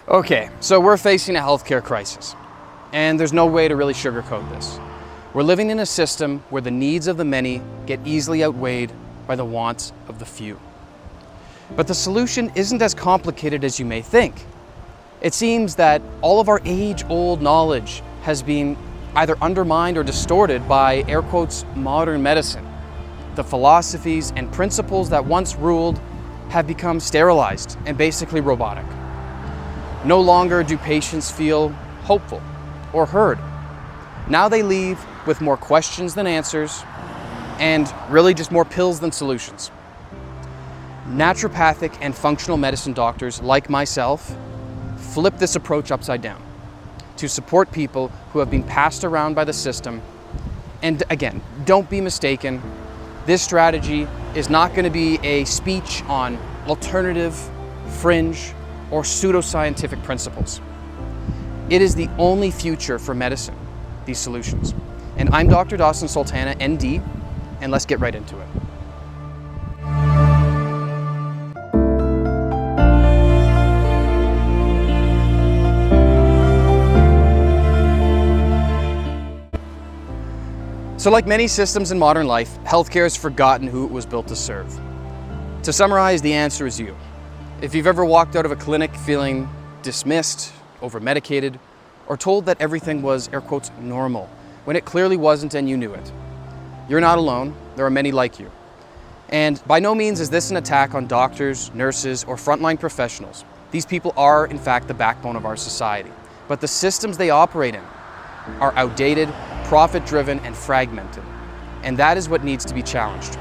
Okay, so we're facing a healthcare crisis, and there's no way to really sugarcoat this. We're living in a system where the needs of the many get easily outweighed by the wants of the few. But the solution isn't as complicated as you may think. It seems that all of our age-old knowledge has been either undermined or distorted by, air quotes, modern medicine. The philosophies and principles that once ruled have become sterilized and basically robotic. No longer do patients feel hopeful or heard. Now they leave with more questions than answers, and really just more pills than solutions. Naturopathic and functional medicine doctors like myself flip this approach upside down to support people who have been passed around by the system. And again, don't be mistaken, this strategy is not going to be a speech on alternative, fringe, or pseudoscientific principles. It is the only future for medicine, these solutions. And I'm Dr. DawsonSultana, ND, and let's get right into it. So like many systems in modern life, healthcare has forgotten who it was built to serve. To summarize, the answer is you. If you've ever walked out of a clinic feeling dismissed, over-medicated, or told that everything was, air quotes, normal, when it clearly wasn't and you knew it, you're not alone. There are many like you. And by no means is this an attack on doctors, nurses, or frontline professionals. These people are, in fact, the backbone of our society. But the systems they operate in are outdated, profit-driven, and fragmented. And that is what needs to be challenged.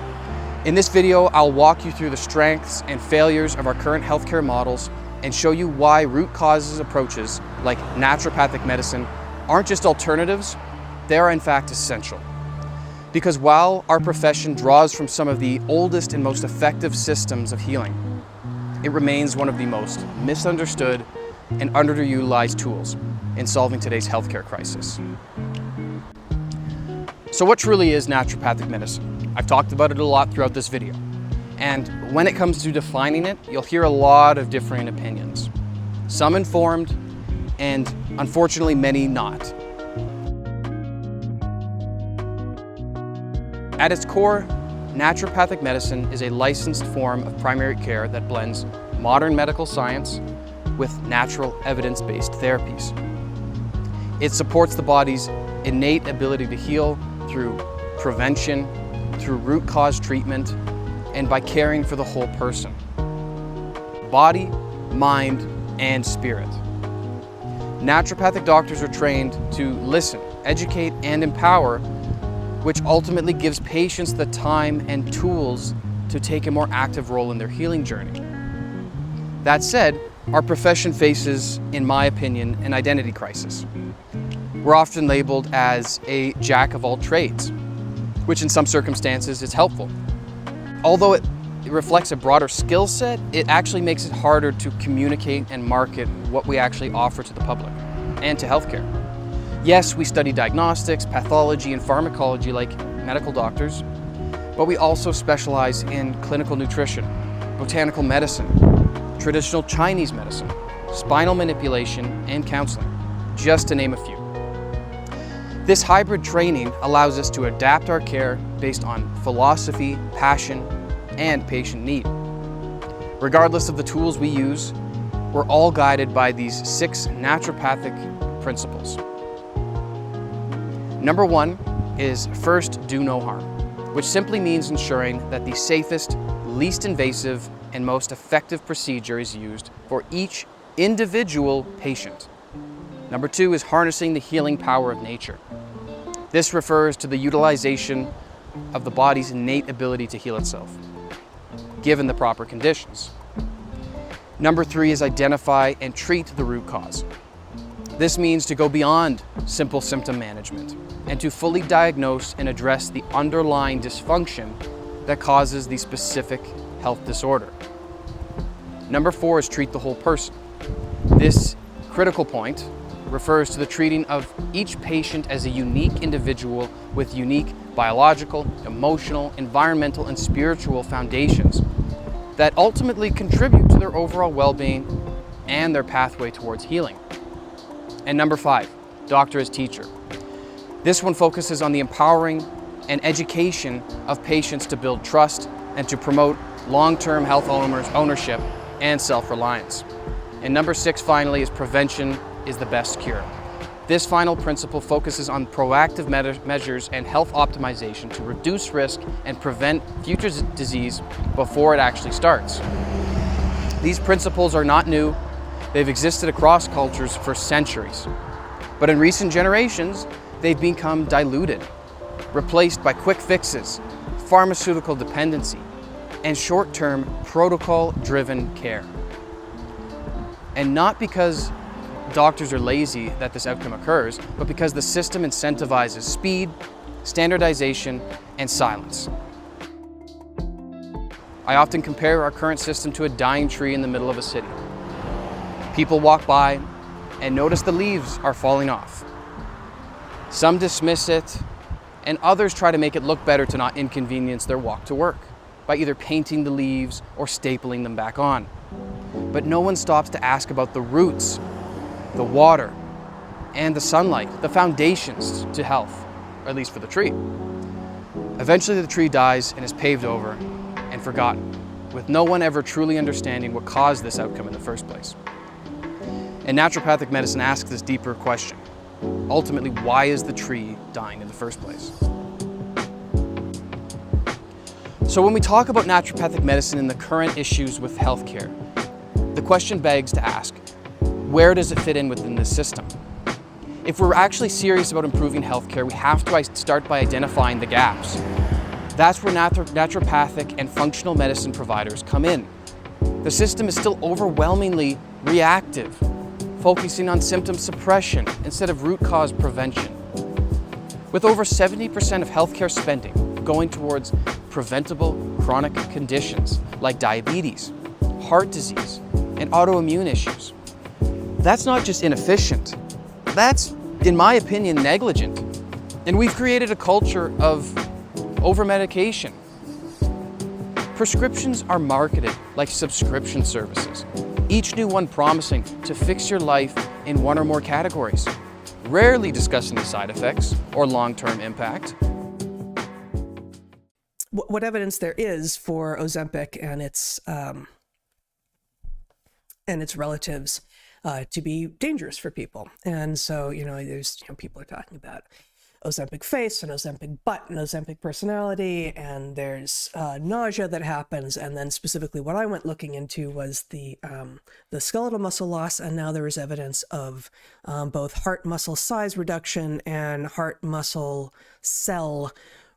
In this video, I'll walk you through the strengths and failures of our current healthcare models and show you why root causes approaches like naturopathic medicine aren't just alternatives, they are in fact essential. Because while our profession draws from some of the oldest and most effective systems of healing, it remains one of the most misunderstood and underutilized tools in solving today's healthcare crisis. So what truly is naturopathic medicine? I've talked about it a lot throughout this video. And when it comes to defining it, you'll hear a lot of differing opinions. Some informed, and unfortunately many not. At its core, naturopathic medicine is a licensed form of primary care that blends modern medical science with natural evidence-based therapies. It supports the body's innate ability to heal through prevention, through root cause treatment, and by caring for the whole person. Body, mind, and spirit. Naturopathic doctors are trained to listen, educate, and empower, which ultimately gives patients the time and tools to take a more active role in their healing journey. That said, our profession faces, in my opinion, an identity crisis. We're often labeled as a jack of all trades, which in some circumstances is helpful. Although it reflects a broader skill set, it actually makes it harder to communicate and market what we actually offer to the public and to healthcare. Yes, we study diagnostics, pathology, and pharmacology like medical doctors, but we also specialize in clinical nutrition, botanical medicine, traditional Chinese medicine, spinal manipulation, and counseling, just to name a few. This hybrid training allows us to adapt our care based on philosophy, passion, and patient need. Regardless of the tools we use, we're all guided by these 6 naturopathic principles. Number 1 is first do no harm, which simply means ensuring that the safest, least invasive, and most effective procedure is used for each individual patient. Number 2 is harnessing the healing power of nature. This refers to the utilization of the body's innate ability to heal itself, given the proper conditions. Number 3 is identify and treat the root cause. This means to go beyond simple symptom management and to fully diagnose and address the underlying dysfunction that causes the specific health disorder. Number 4 is treat the whole person. This critical point refers to the treating of each patient as a unique individual with unique biological, emotional, environmental, and spiritual foundations that ultimately contribute to their overall well-being and their pathway towards healing. And number 5, doctor as teacher. This one focuses on the empowering and education of patients to build trust and to promote long-term health ownership and self-reliance. And number 6, finally, is prevention is the best cure. This final principle focuses on proactive measures and health optimization to reduce risk and prevent future disease before it actually starts. These principles are not new. They've existed across cultures for centuries. But in recent generations, they've become diluted, replaced by quick fixes, pharmaceutical dependency, and short-term protocol-driven care. And not because doctors are lazy that this outcome occurs, but because the system incentivizes speed, standardization, and silence. I often compare our current system to a dying tree in the middle of a city. People walk by and notice the leaves are falling off. Some dismiss it, and others try to make it look better to not inconvenience their walk to work by either painting the leaves or stapling them back on. But no one stops to ask about the roots, the water, and the sunlight, the foundations to health, or at least for the tree. Eventually the tree dies and is paved over and forgotten, with no one ever truly understanding what caused this outcome in the first place. And naturopathic medicine asks this deeper question. Ultimately, why is the tree dying in the first place? So when we talk about naturopathic medicine and the current issues with healthcare, the question begs to ask, where does it fit in within this system? If we're actually serious about improving healthcare, we have to start by identifying the gaps. That's where naturopathic and functional medicine providers come in. The system is still overwhelmingly reactive, focusing on symptom suppression instead of root cause prevention. With over 70% of healthcare spending going towards preventable chronic conditions like diabetes, heart disease, and autoimmune issues. That's not just inefficient, that's, in my opinion, negligent. And we've created a culture of over-medication. Prescriptions are marketed like subscription services, each new one promising to fix your life in one or more categories, rarely discussing the side effects or long-term impact. What evidence there is for Ozempic and its relatives to be dangerous for people. And so, there's, people are talking about Ozempic face and Ozempic butt and Ozempic personality, and there's nausea that happens. And then specifically what I went looking into was the skeletal muscle loss, and now there is evidence of both heart muscle size reduction and heart muscle cell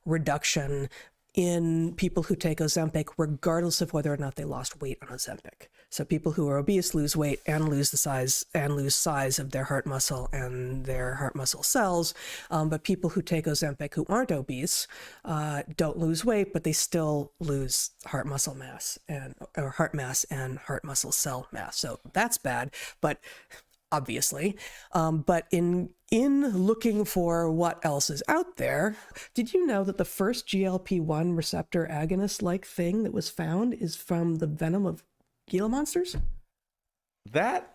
reduction in people who take Ozempic, regardless of whether or not they lost weight on Ozempic. So people who are obese lose weight and lose size of their heart muscle and their heart muscle cells. But people who take Ozempic who aren't obese don't lose weight, but they still lose heart muscle mass or heart mass and heart muscle cell mass. So that's bad, but obviously. But in looking for what else is out there, did you know that the first GLP-1 receptor agonist-like thing that was found is from the venom of Gila monsters? That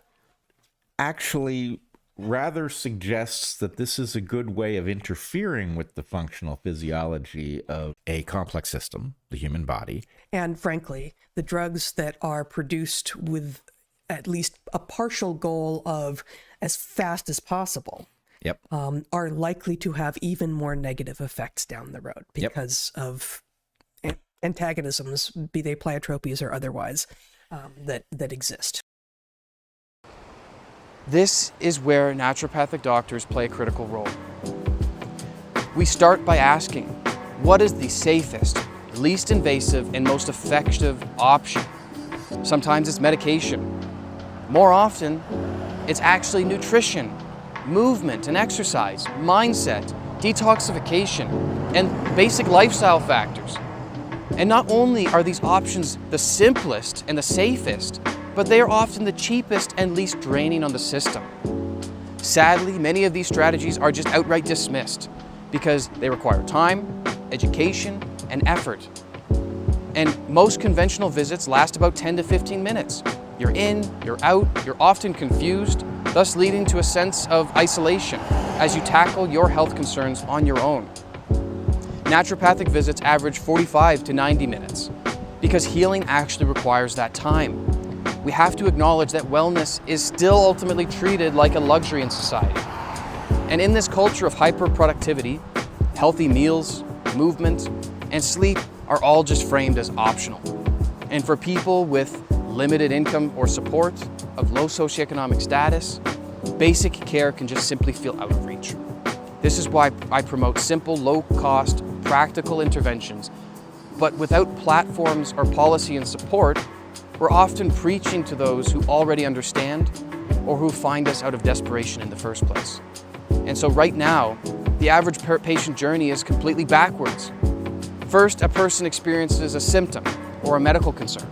actually rather suggests that this is a good way of interfering with the functional physiology of a complex system, the human body. And frankly, the drugs that are produced with at least a partial goal of as fast as possible are likely to have even more negative effects down the road because of antagonisms, be they pleiotropies or otherwise, that exist. This is where naturopathic doctors play a critical role. We start by asking, what is the safest, least invasive, and most effective option? Sometimes it's medication. More often, it's actually nutrition, movement and exercise, mindset, detoxification, and basic lifestyle factors. And not only are these options the simplest and the safest, but they are often the cheapest and least draining on the system. Sadly, many of these strategies are just outright dismissed because they require time, education, and effort. And most conventional visits last about 10 to 15 minutes. You're in, you're out, you're often confused, thus leading to a sense of isolation as you tackle your health concerns on your own. Naturopathic visits average 45 to 90 minutes because healing actually requires that time. We have to acknowledge that wellness is still ultimately treated like a luxury in society. And in this culture of hyper-productivity, healthy meals, movement, and sleep are all just framed as optional. And for people with limited income or support, of low socioeconomic status, basic care can just simply feel out of reach. This is why I promote simple, low-cost, practical interventions. But without platforms or policy and support, we're often preaching to those who already understand or who find us out of desperation in the first place. And so right now, the average patient journey is completely backwards. First, a person experiences a symptom or a medical concern.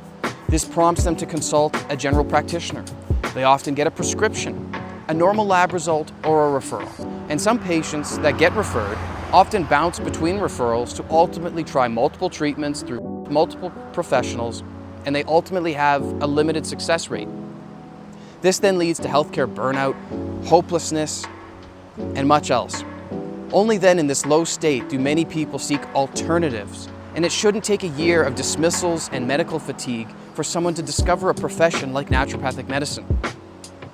This prompts them to consult a general practitioner. They often get a prescription, a normal lab result, or a referral. And some patients that get referred often bounce between referrals to ultimately try multiple treatments through multiple professionals, and they ultimately have a limited success rate. This then leads to healthcare burnout, hopelessness, and much else. Only then in this low state do many people seek alternatives, and it shouldn't take a year of dismissals and medical fatigue for someone to discover a profession like naturopathic medicine.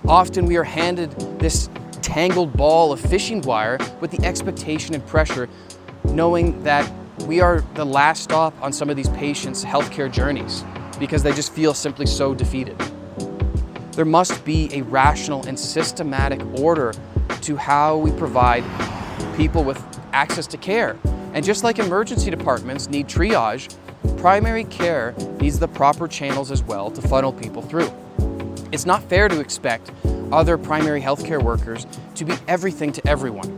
Often we are handed this tangled ball of fishing wire with the expectation and pressure, knowing that we are the last stop on some of these patients' healthcare journeys because they just feel simply so defeated. There must be a rational and systematic order to how we provide people with access to care. And just like emergency departments need triage, primary care needs the proper channels as well to funnel people through. It's not fair to expect other primary healthcare workers to be everything to everyone.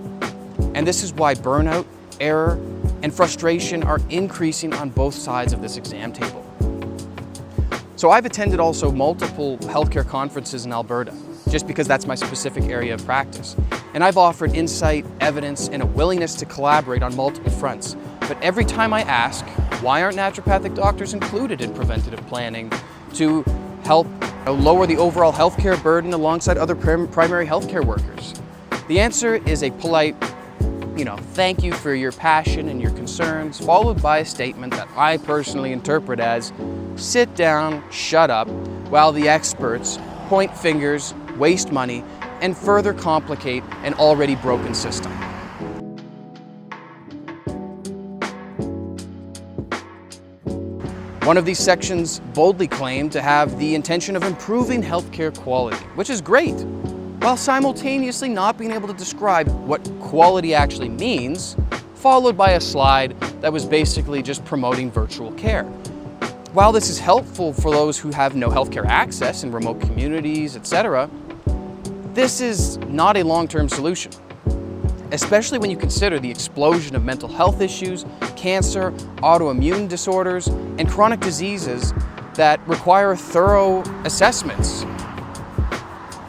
And this is why burnout, error, and frustration are increasing on both sides of this exam table. So I've attended also multiple healthcare conferences in Alberta, just because that's my specific area of practice. And I've offered insight, evidence, and a willingness to collaborate on multiple fronts. But every time I ask, why aren't naturopathic doctors included in preventative planning to help lower the overall healthcare burden alongside other primary healthcare workers? The answer is a polite, thank you for your passion and your concerns, followed by a statement that I personally interpret as, sit down, shut up, while the experts point fingers, waste money, and further complicate an already broken system. One of these sections boldly claimed to have the intention of improving healthcare quality, which is great, while simultaneously not being able to describe what quality actually means, followed by a slide that was basically just promoting virtual care. While this is helpful for those who have no healthcare access in remote communities, etc., this is not a long-term solution, especially when you consider the explosion of mental health issues, cancer, autoimmune disorders, and chronic diseases that require thorough assessments.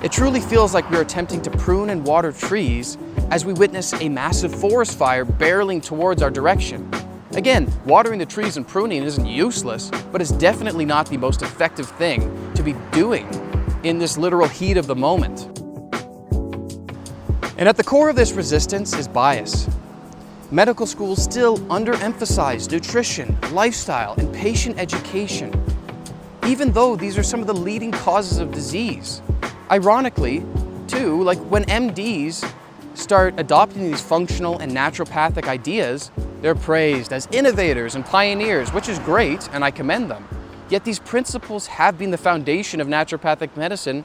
It truly feels like we're attempting to prune and water trees as we witness a massive forest fire barreling towards our direction. Again, watering the trees and pruning isn't useless, but it's definitely not the most effective thing to be doing in this literal heat of the moment. And at the core of this resistance is bias. Medical schools still underemphasize nutrition, lifestyle, and patient education, even though these are some of the leading causes of disease. Ironically, too, like when MDs start adopting these functional and naturopathic ideas, they're praised as innovators and pioneers, which is great, and I commend them. Yet these principles have been the foundation of naturopathic medicine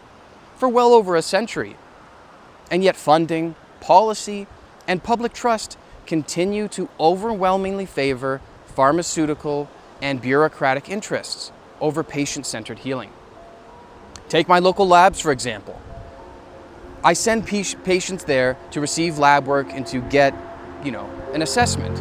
for well over a century. And yet funding, policy, and public trust continue to overwhelmingly favor pharmaceutical and bureaucratic interests over patient-centered healing. Take my local labs, for example. I send patients there to receive lab work and to get, an assessment.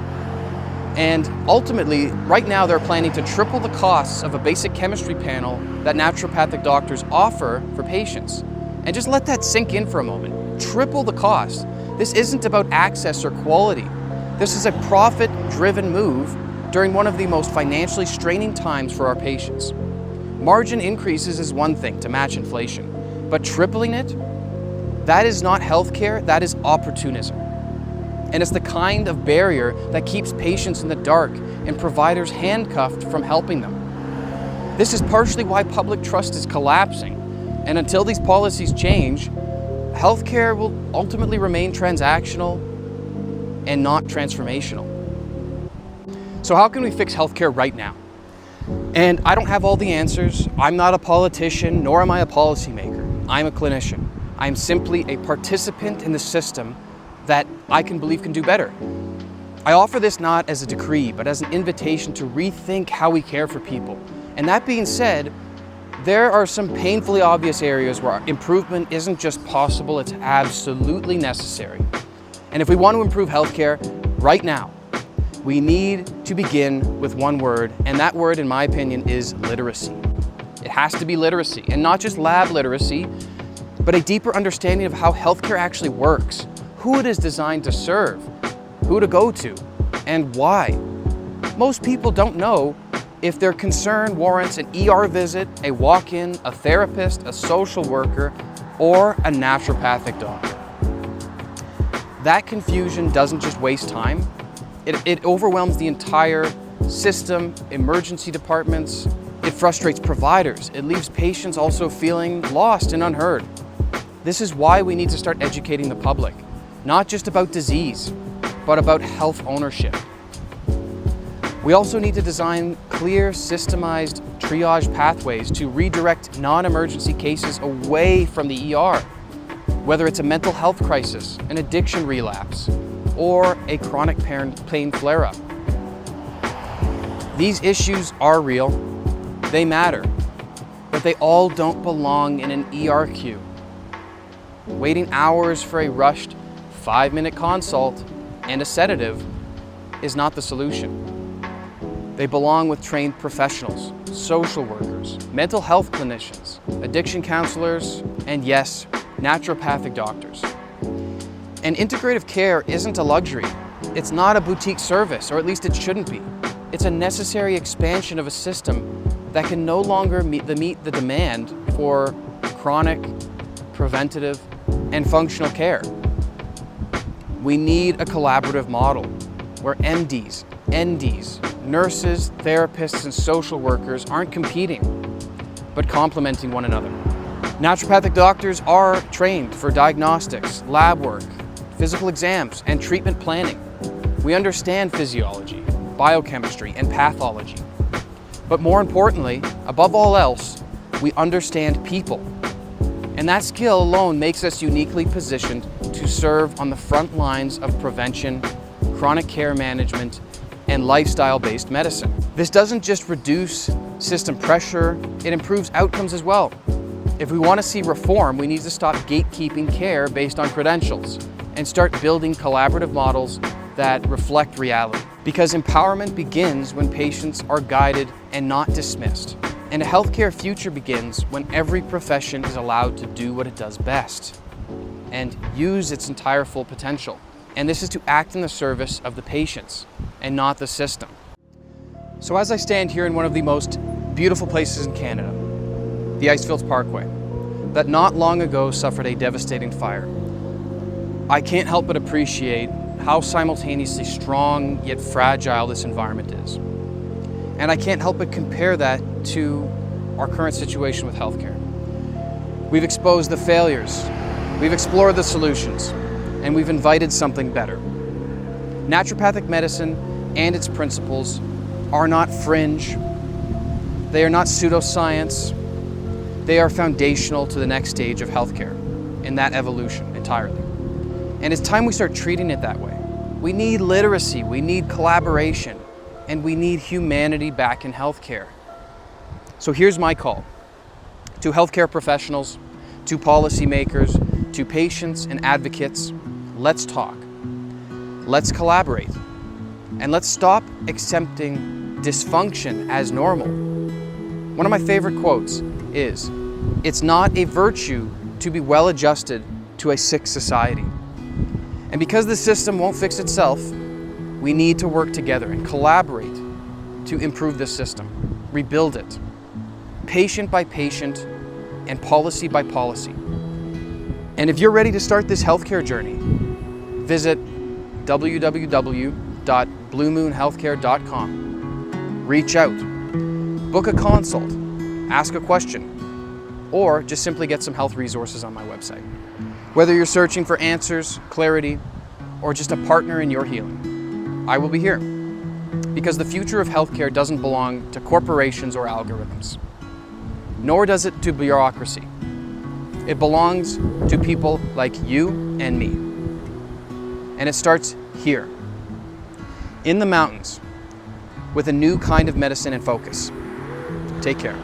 And ultimately, right now they're planning to triple the costs of a basic chemistry panel that naturopathic doctors offer for patients. And just let that sink in for a moment. Triple the cost. This isn't about access or quality. This is a profit-driven move during one of the most financially straining times for our patients. Margin increases is one thing to match inflation, but tripling it, that is not healthcare, that is opportunism. And it's the kind of barrier that keeps patients in the dark and providers handcuffed from helping them. This is partially why public trust is collapsing. And until these policies change, healthcare will ultimately remain transactional and not transformational. So how can we fix healthcare right now? And I don't have all the answers. I'm not a politician, nor am I a policymaker. I'm a clinician. I'm simply a participant in the system that I can believe can do better. I offer this not as a decree, but as an invitation to rethink how we care for people. And that being said, there are some painfully obvious areas where improvement isn't just possible, it's absolutely necessary. And if we want to improve healthcare right now, we need to begin with one word, and that word, in my opinion, is literacy. It has to be literacy, and not just lab literacy, but a deeper understanding of how healthcare actually works, who it is designed to serve, who to go to, and why. Most people don't know if their concern warrants an ER visit, a walk-in, a therapist, a social worker, or a naturopathic doctor. That confusion doesn't just waste time, it overwhelms the entire system, emergency departments, it frustrates providers, it leaves patients also feeling lost and unheard. This is why we need to start educating the public, not just about disease, but about health ownership. We also need to design clear, systemized triage pathways to redirect non-emergency cases away from the ER, whether it's a mental health crisis, an addiction relapse, or a chronic pain flare-up. These issues are real, they matter, but they all don't belong in an ER queue. Waiting hours for a rushed 5-minute consult and a sedative is not the solution. They belong with trained professionals, social workers, mental health clinicians, addiction counselors, and yes, naturopathic doctors. And integrative care isn't a luxury. It's not a boutique service, or at least it shouldn't be. It's a necessary expansion of a system that can no longer meet the demand for chronic, preventative, and functional care. We need a collaborative model where MDs, NDs, nurses, therapists, and social workers aren't competing, but complementing one another. Naturopathic doctors are trained for diagnostics, lab work, physical exams, and treatment planning. We understand physiology, biochemistry, and pathology. But more importantly, above all else, we understand people. And that skill alone makes us uniquely positioned to serve on the front lines of prevention, chronic care management, and lifestyle-based medicine. This doesn't just reduce system pressure, it improves outcomes as well. If we want to see reform, we need to stop gatekeeping care based on credentials and start building collaborative models that reflect reality. Because empowerment begins when patients are guided and not dismissed. And a healthcare future begins when every profession is allowed to do what it does best and use its entire full potential. And this is to act in the service of the patients and not the system. So as I stand here in one of the most beautiful places in Canada, the Icefields Parkway, that not long ago suffered a devastating fire, I can't help but appreciate how simultaneously strong yet fragile this environment is. And I can't help but compare that to our current situation with healthcare. We've exposed the failures, we've explored the solutions, and we've invited something better. Naturopathic medicine and its principles are not fringe, they are not pseudoscience, they are foundational to the next stage of healthcare in that evolution entirely. And it's time we start treating it that way. We need literacy, we need collaboration, and we need humanity back in healthcare. So here's my call to healthcare professionals, to policymakers, to patients and advocates. Let's talk, let's collaborate, and let's stop accepting dysfunction as normal. One of my favorite quotes is, "It's not a virtue to be well adjusted to a sick society." And because the system won't fix itself, we need to work together and collaborate to improve the system, rebuild it. patient by patient, and policy by policy. And if you're ready to start this healthcare journey, visit www.bluemoonhealthcare.com. Reach out, book a consult, ask a question, or just simply get some health resources on my website. Whether you're searching for answers, clarity, or just a partner in your healing, I will be here. Because the future of healthcare doesn't belong to corporations or algorithms, nor does it to bureaucracy. It belongs to people like you and me. And it starts here, in the mountains, with a new kind of medicine and focus. Take care.